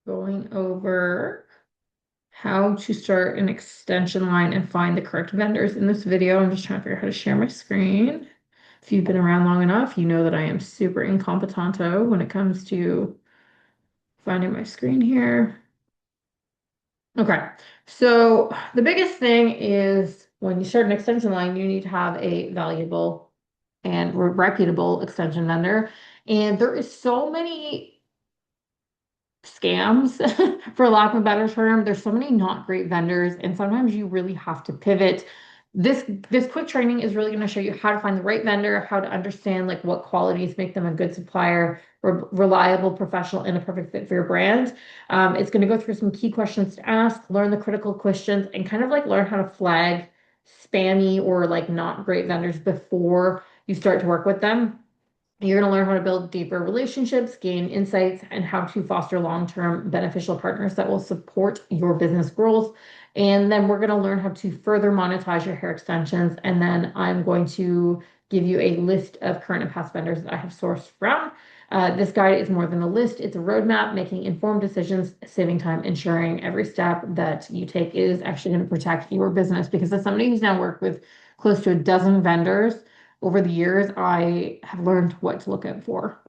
going over how to start an extension line and find the correct vendors. In this video, I'm just trying to figure out how to share my screen. If you've been around long enough, you know that I am super incompetento when it comes to finding my screen here. Okay, so the biggest thing is when you start an extension line, you need to have a valuable and reputable extension vendor. And there is so many scams, for lack of a better term. There's so many not great vendors, and sometimes you really have to pivot. This quick training is really going to show you how to find the right vendor, how to understand like what qualities make them a good supplier, reliable, professional, and a perfect fit for your brand. It's going to go through some key questions to ask, learn the critical questions, and kind of like learn how to flag spammy or like not great vendors before you start to work with them. You're going to learn how to build deeper relationships, gain insights, and how to foster long-term beneficial partners that will support your business growth. And then we're going to learn how to further monetize your hair extensions. And then I'm going to give you a list of current and past vendors that I have sourced from. This guide is more than a list, it's a roadmap, making informed decisions, saving time, ensuring every step that you take is actually going to protect your business. Because as somebody who's now worked with close to a dozen vendors, over the years, I have learned what to look out for.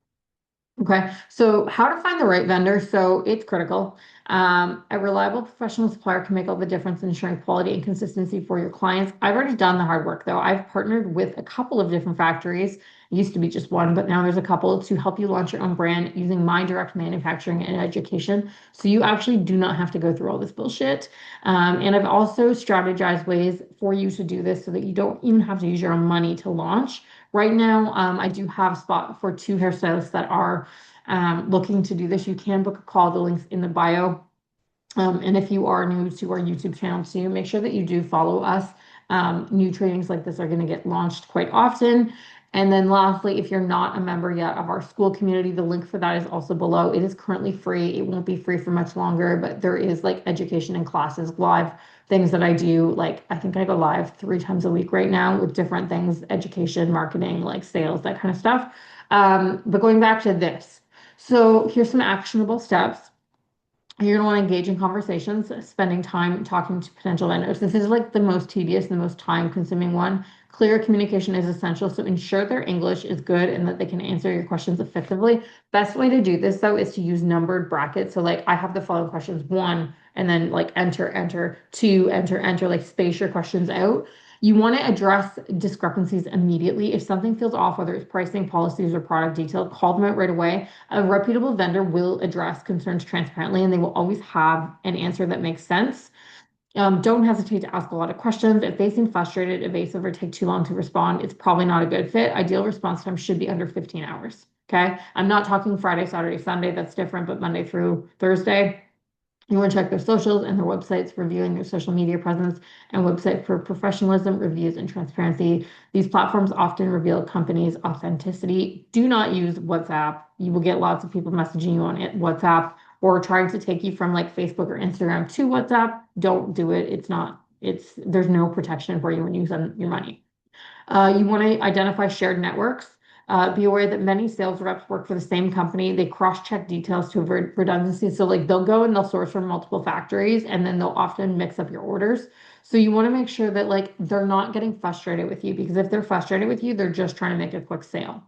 Okay, so how to find the right vendor. So it's critical. A reliable professional supplier can make all the difference in ensuring quality and consistency for your clients. I've already done the hard work though. I've partnered with a couple of different factories. It used to be just one, but now there's a couple to help you launch your own brand using my direct manufacturing and education. So you actually do not have to go through all this bullshit. And I've also strategized ways for you to do this so that you don't even have to use your own money to launch. Right now, I do have a spot for two hairstylists that are looking to do this. You can book a call. The link's in the bio. And if you are new to our YouTube channel too, make sure that you do follow us. New trainings like this are going to get launched quite often. And then lastly, if you're not a member yet of our school community, the link for that is also below. It is currently free. It won't be free for much longer, but there is like education and classes, live things that I do. Like I think I go live 3 times a week right now with different things, education, marketing, like sales, that kind of stuff. But going back to this. So here's some actionable steps. You're going to want to engage in conversations, spending time talking to potential vendors. This is like the most tedious, the most time consuming one. Clear communication is essential. So ensure their English is good and that they can answer your questions effectively. Best way to do this though is to use numbered brackets. So like I have the following questions: one, and then like enter, two, enter, like space your questions out. You want to address discrepancies immediately. If something feels off, whether it's pricing, policies, or product detail, call them out right away. A reputable vendor will address concerns transparently and they will always have an answer that makes sense. Don't hesitate to ask a lot of questions. If they seem frustrated, evasive, or take too long to respond, it's probably not a good fit. Ideal response time should be under 15 hours. Okay. I'm not talking Friday, Saturday, Sunday. That's different, but Monday through Thursday. You want to check their socials and their websites, reviewing their social media presence and website for professionalism, reviews, and transparency. These platforms often reveal companies' authenticity. Do not use WhatsApp. You will get lots of people messaging you on it, WhatsApp, or trying to take you from like Facebook or Instagram to WhatsApp. Don't do it. There's no protection for you when you send your money. You want to identify shared networks. Be aware that many sales reps work for the same company. They cross-check details to avoid redundancy. So like they'll go and they'll source from multiple factories and then they'll often mix up your orders. So you want to make sure that like they're not getting frustrated with you, because if they're frustrated with you, they're just trying to make a quick sale.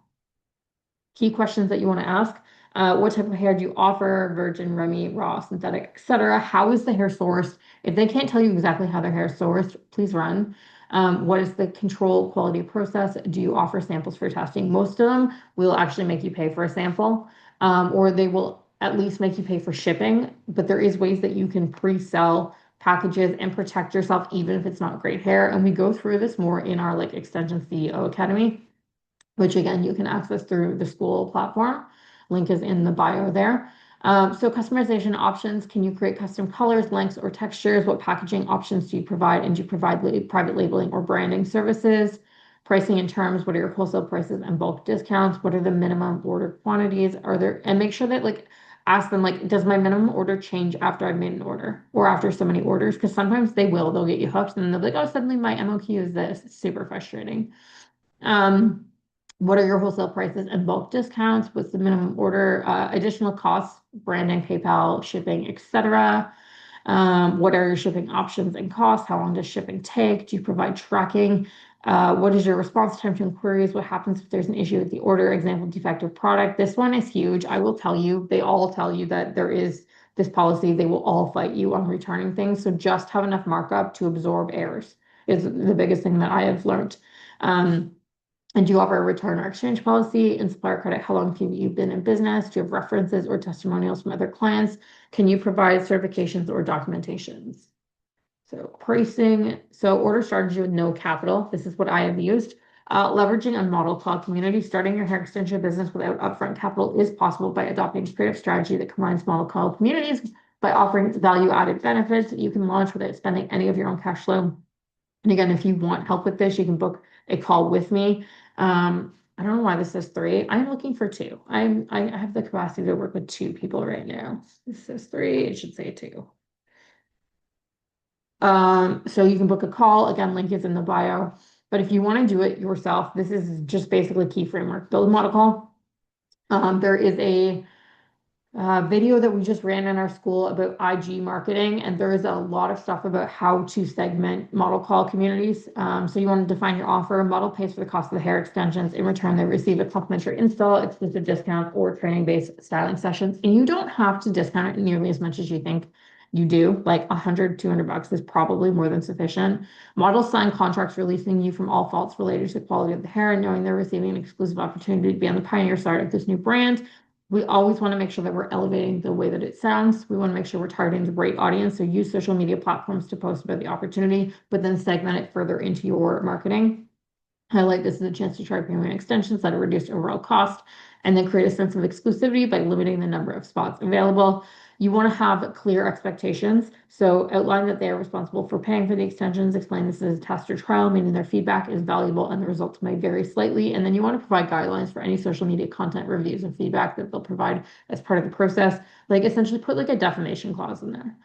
Key questions that you want to ask. What type of hair do you offer? Virgin, Remy, raw, synthetic, etc. How is the hair sourced? If they can't tell you exactly how their hair is sourced, please run. What is the control quality process? Do you offer samples for testing? Most of them will actually make you pay for a sample, or they will at least make you pay for shipping. But there is ways that you can pre-sell packages and protect yourself even if it's not great hair. And we go through this more in our like Extension CEO Academy, which again, you can access through the school platform. Link is in the bio there. So customization options: can you create custom colors, lengths, or textures? What packaging options do you provide? And do you provide private labeling or branding services? Pricing and terms: what are your wholesale prices and bulk discounts? What are the minimum order quantities? And make sure that like, ask them like, does my minimum order change after I've made an order or after so many orders? Because sometimes they'll get you hooked and they'll be like, oh, suddenly my MOQ is this. It's super frustrating. What are your wholesale prices and bulk discounts? What's the minimum order? Additional costs, branding, PayPal, shipping, etc. What are your shipping options and costs? How long does shipping take? Do you provide tracking? What is your response time to inquiries? What happens if there's an issue with the order? Example, defective product. This one is huge. I will tell you, they all tell you that there is this policy. They will all fight you on returning things. So just have enough markup to absorb errors is the biggest thing that I have learned. And do you offer a return or exchange policy and supplier credit? How long have you been in business? Do you have references or testimonials from other clients? Can you provide certifications or documentations? So pricing, so order strategy with no capital. This is what I have used. Leveraging a model cloud community, starting your hair extension business without upfront capital is possible by adopting a creative strategy that combines model cloud communities by offering value-added benefits. You can launch without spending any of your own cash flow. And again, if you want help with this, you can book a call with me. I don't know why this says 3. I'm looking for 2. I have the capacity to work with 2 people right now. This says 3, it should say 2. So you can book a call. Again, link is in the bio. But if you want to do it yourself, this is just basically key framework. Build a model call. There is a video that we just ran in our school about IG marketing, and there is a lot of stuff about how to segment model call communities. So you want to define your offer. Model pays for the cost of the hair extensions. In return, they receive a complimentary install, exclusive discount, or training-based styling sessions. And you don't have to discount it nearly as much as you think you do. Like 100, $200 is probably more than sufficient. Models sign contracts releasing you from all faults related to the quality of the hair and knowing they're receiving an exclusive opportunity to be on the pioneer side of this new brand. We always want to make sure that we're elevating the way that it sounds. We want to make sure we're targeting the right audience. So use social media platforms to post about the opportunity, but then segment it further into your marketing. Highlight this as a chance to try premium extensions at a reduced overall cost, and then create a sense of exclusivity by limiting the number of spots available. You want to have clear expectations. So outline that they are responsible for paying for the extensions. Explain this as a test or trial, meaning their feedback is valuable and the results may vary slightly. And then you want to provide guidelines for any social media content reviews and feedback that they'll provide as part of the process. Like essentially put like a defamation clause in there.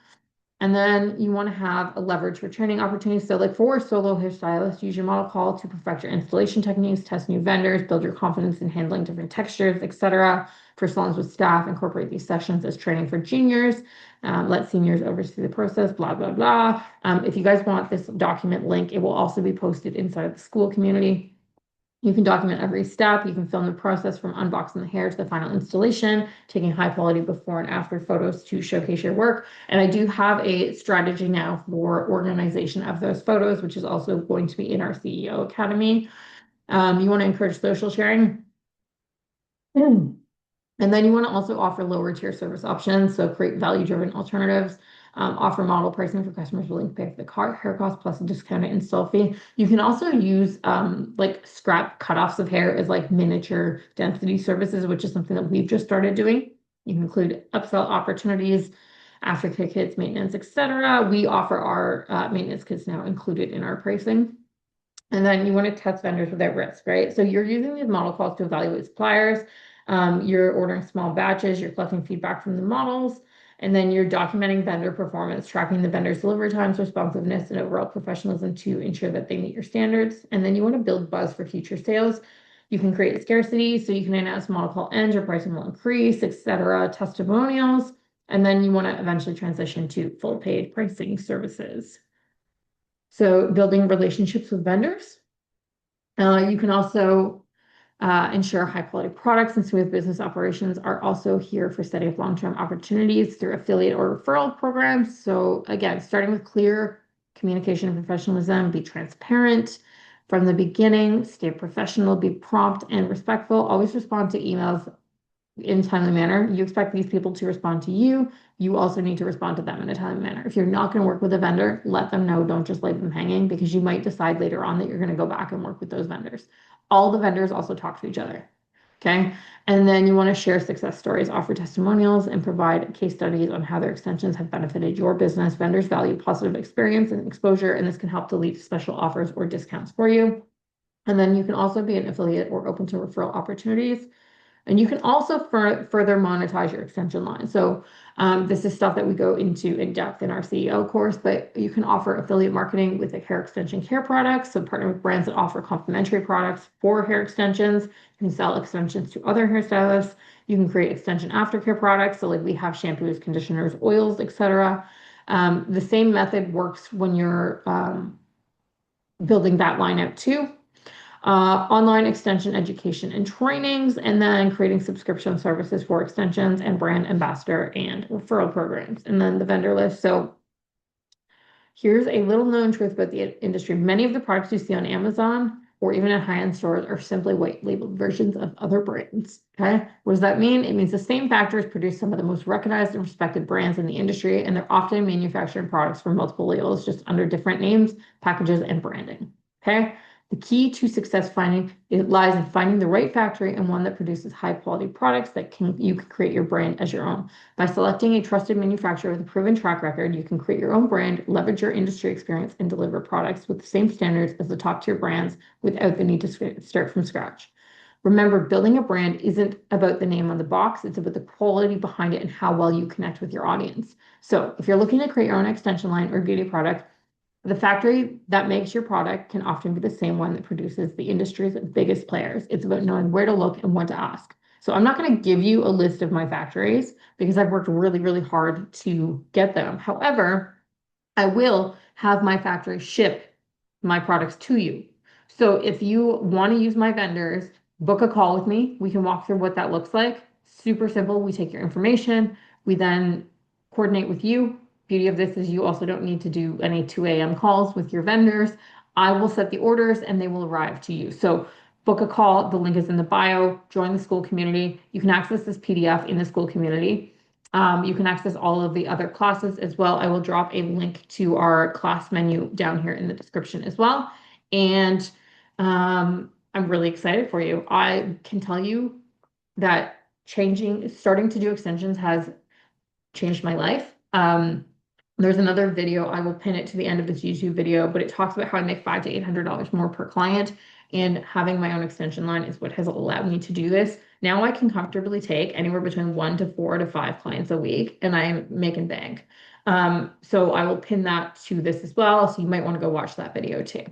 And then you want to have a leverage for training opportunities. So like for solo hairstylists, use your model call to perfect your installation techniques, test new vendors, build your confidence in handling different textures, etc. For salons with staff, incorporate these sessions as training for juniors. Let seniors oversee the process, blah, blah, blah. If you guys want this document link, it will also be posted inside the school community. You can document every step. You can film the process from unboxing the hair to the final installation, taking high quality before and after photos to showcase your work. And I do have a strategy now for organization of those photos, which is also going to be in our CEO Academy. You want to encourage social sharing. And then you want to also offer lower tier service options. So create value-driven alternatives. Offer model pricing for customers willing to pay for the hair cost plus a discounted install fee. You can also use like scrap cutoffs of hair as like miniature density services, which is something that we've just started doing. You can include upsell opportunities, aftercare kits, maintenance, etc. We offer our maintenance kits now included in our pricing. And then you want to test vendors without risk, right? So you're using these model calls to evaluate suppliers. You're ordering small batches, you're collecting feedback from the models, and then you're documenting vendor performance, tracking the vendor's delivery times, responsiveness, and overall professionalism to ensure that they meet your standards. And then you want to build buzz for future sales. You can create scarcity, so you can announce model call ends, your pricing will increase, etc. Testimonials. And then you want to eventually transition to full paid pricing services. So building relationships with vendors. You can also ensure high quality products and smooth business operations are also here for setting up long-term opportunities through affiliate or referral programs. So again, starting with clear communication and professionalism, be transparent from the beginning, stay professional, be prompt and respectful, always respond to emails in a timely manner. You expect these people to respond to you. You also need to respond to them in a timely manner. If you're not going to work with a vendor, let them know. Don't just leave them hanging because you might decide later on that you're going to go back and work with those vendors. All the vendors also talk to each other. Okay. And then you want to share success stories, offer testimonials, and provide case studies on how their extensions have benefited your business. Vendors value positive experience and exposure, and this can help to lead to special offers or discounts for you. And then you can also be an affiliate or open to referral opportunities. And you can also further monetize your extension line. So this is stuff that we go into in depth in our CEO course, but you can offer affiliate marketing with the hair extension care products. So partner with brands that offer complementary products for hair extensions. You can sell extensions to other hairstylists. You can create extension aftercare products. So like we have shampoos, conditioners, oils, etc. The same method works when you're building that line out too. Online extension education and trainings, and then creating subscription services for extensions and brand ambassador and referral programs. And then the vendor list. So here's a little known truth about the industry. Many of the products you see on Amazon or even at high-end stores are simply white labeled versions of other brands. Okay. What does that mean? It means the same factories produce some of the most recognized and respected brands in the industry, and they're often manufacturing products for multiple labels, just under different names, packages, and branding. Okay. The key to success finding it lies in finding the right factory and one that produces high quality products that you can create your brand as your own. By selecting a trusted manufacturer with a proven track record, you can create your own brand, leverage your industry experience, and deliver products with the same standards as the top tier brands without the need to start from scratch. Remember, building a brand isn't about the name on the box, it's about the quality behind it and how well you connect with your audience. So, if you're looking to create your own extension line or beauty product, the factory that makes your product can often be the same one that produces the industry's biggest players. It's about knowing where to look and what to ask. So I'm not going to give you a list of my factories because I've worked really, really hard to get them. However, I will have my factory ship my products to you. So if you want to use my vendors, book a call with me. We can walk through what that looks like. Super simple. We take your information. We then coordinate with you. Beauty of this is you also don't need to do any 2 a.m. calls with your vendors. I will set the orders and they will arrive to you. So book a call. The link is in the bio. Join the school community. You can access this PDF in the school community. You can access all of the other classes as well. I will drop a link to our class menu down here in the description as well. And I'm really excited for you. I can tell you that starting to do extensions has changed my life. There's another video, I will pin it to the end of this YouTube video, but it talks about how I make $500 to $800 more per client. And having my own extension line is what has allowed me to do this. Now I can comfortably take anywhere between 1 to 4 to 5 clients a week, and I'm making bank. So I will pin that to this as well. So you might want to go watch that video too.